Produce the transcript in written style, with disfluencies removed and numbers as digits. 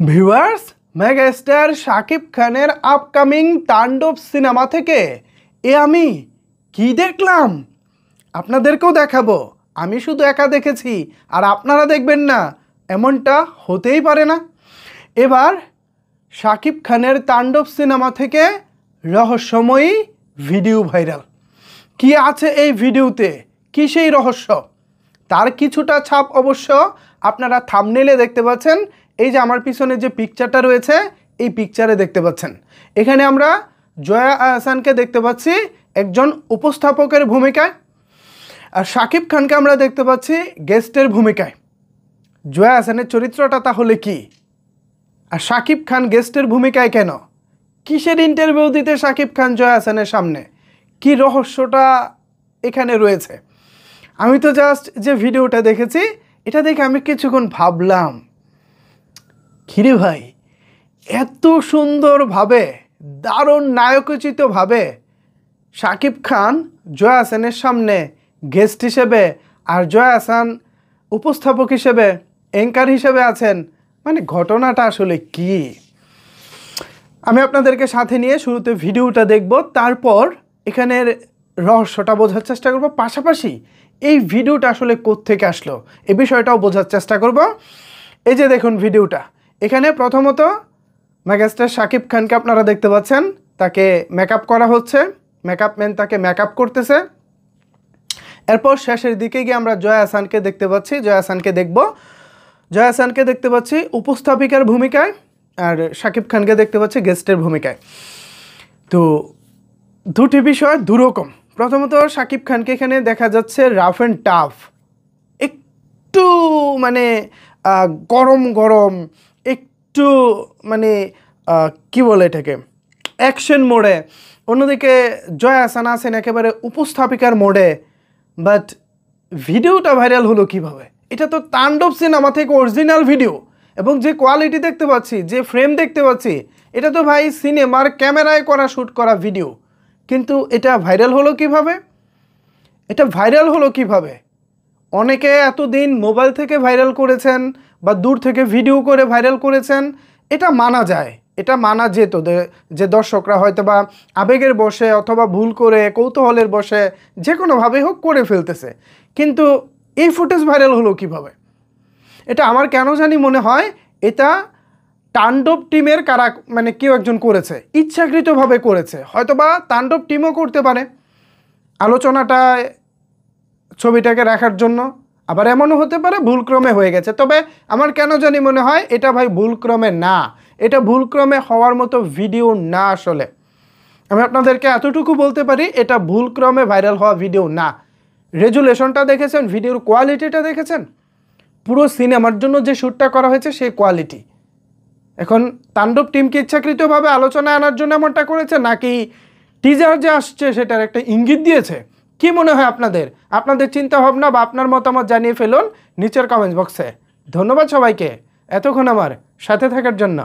Viewers, megastar Shakib খানের upcoming তাণ্ডব cinema থেকে আমি কি দেখলাম আপনাদেরকেও দেখাবো। আমি শুধু একা দেখেছি আর আপনারা দেখবেন না, এমনটা হতেই পারে না। এবার শাকিব খানের তাণ্ডব সিনেমা থেকে রহস্যময়ী ভিডিও ভাইরাল। কি আছে এই ভিডিওতে, কি সেই রহস্য, তার কিছুটা ছাপ অবশ্য আপনারা থাম্বনেইলে দেখতে পাচ্ছেন। এই যে আমার পিছনে যে পিকচারটা রয়েছে, এই পিকচারে দেখতে পাচ্ছেন। এখানে আমরা জয়া আহসানকে দেখতে পাচ্ছি একজন উপস্থাপকের ভূমিকায়, আর শাকিব খানকে আমরা দেখতে পাচ্ছি গেস্টের ভূমিকায়। জয়া আহসানের চরিত্রটা তাহলে কি, আর শাকিব খান গেস্টের ভূমিকায় কেন? কিসের ইন্টারভিউ দিতে শাকিব খান জয়া আহসানের সামনে? কি রহস্যটা এখানে রয়েছে? আমি তো জাস্ট যে ভিডিওটা দেখেছি, এটা দেখে আমি কিছুক্ষণ ভাবলাম, খিরে ভাই, এত সুন্দরভাবে, দারুণ নায়কোচিতভাবে শাকিব খান জয়া আহসানের সামনে গেস্ট হিসেবে, আর জয়া আহসান উপস্থাপক হিসেবে, অ্যাঙ্কার হিসেবে আছেন। মানে ঘটনাটা আসলে কি? আমি আপনাদেরকে সাথে নিয়ে শুরুতে ভিডিওটা দেখব, তারপর এখানের রহস্যটা বোঝার চেষ্টা করব। পাশাপাশি এই ভিডিওটা আসলে কোত্থেকে আসলো এই বিষয়টাও বোঝার চেষ্টা করব। এই যে দেখুন ভিডিওটা, এখানে প্রথমত মেগাস্টার শাকিব খানকে আপনারা দেখতে পাচ্ছেন, তাকে মেকআপ করা হচ্ছে, মেকআপ ম্যান তাকে মেকআপ করতেছে। এরপর শেষের দিকে গিয়ে আমরা জয়া আহসানকে দেখতে পাচ্ছি, জয়া আহসানকে দেখব। জয়া আহসানকে দেখতে পাচ্ছি উপস্থাপিকার ভূমিকায়, আর শাকিব খানকে দেখতে পাচ্ছি গেস্টের ভূমিকায়। তো দুটি বিষয় দুরকম। প্রথমত শাকিব খানকে এখানে দেখা যাচ্ছে রাফ অ্যান্ড টাফ, একটু মানে গরম গরম, একটু মানে কি বলে এটাকে, অ্যাকশন মোডে। অন্যদিকে জয়া আহসান আছেন একেবারে উপস্থাপিকার মোডে। বাট ভিডিওটা ভাইরাল হলো কিভাবে? এটা তো তাণ্ডব সিনেমা থেকে অরিজিনাল ভিডিও, এবং যে কোয়ালিটি দেখতে পাচ্ছি, যে ফ্রেম দেখতে পাচ্ছি, এটা তো ভাই সিনেমার ক্যামেরায় করা শ্যুট করা ভিডিও। কিন্তু এটা ভাইরাল হলো কিভাবে? এটা ভাইরাল হলো কিভাবে? অনেকে এতদিন মোবাইল থেকে ভাইরাল করেছেন বা দূর থেকে ভিডিও করে ভাইরাল করেছেন, এটা মানা যায়, এটা মানা যেত যে দর্শকরা হয়তো বা আবেগের বশে অথবা ভুল করে কৌতূহলের বশে যে কোনোভাবে হোক করে ফেলতেছে। কিন্তু এই ফুটেজ ভাইরাল হলো কিভাবে? এটা আমার কেন জানি মনে হয় এটা তাণ্ডব টিমের কারা, মানে কেউ একজন করেছে, ইচ্ছাকৃতভাবে করেছে। হয়তোবা তাণ্ডব টিমও করতে পারে আলোচনাটায় ছবিটাকে রাখার জন্য, আবার এমনও হতে পারে ভুলক্রমে হয়ে গেছে। তবে আমার কেন জানি মনে হয় এটা ভাই ভুলক্রমে না, এটা ভুলক্রমে হওয়ার মতো ভিডিও না। আসলে আমি আপনাদেরকে এতটুকু বলতে পারি, এটা ভুলক্রমে ভাইরাল হওয়া ভিডিও না। রেজুলেশনটা দেখেছেন, ভিডিওর কোয়ালিটিটা দেখেছেন, পুরো সিনেমার জন্য যে শ্যুটটা করা হয়েছে সেই কোয়ালিটি। এখন তাণ্ডব টিমকে ইচ্ছাকৃতভাবে আলোচনায় আনার জন্য এমনটা করেছে, নাকি টিজার যে আসছে সেটার একটা ইঙ্গিত দিয়েছে? কি মনে হয় আপনাদের? আপনাদের চিন্তা ভাবনা বা আপনার মতামত জানিয়ে ফেলুন নিচের কমেন্ট বক্সে। ধন্যবাদ সবাইকে এতক্ষণ আমার সাথে থাকার জন্য।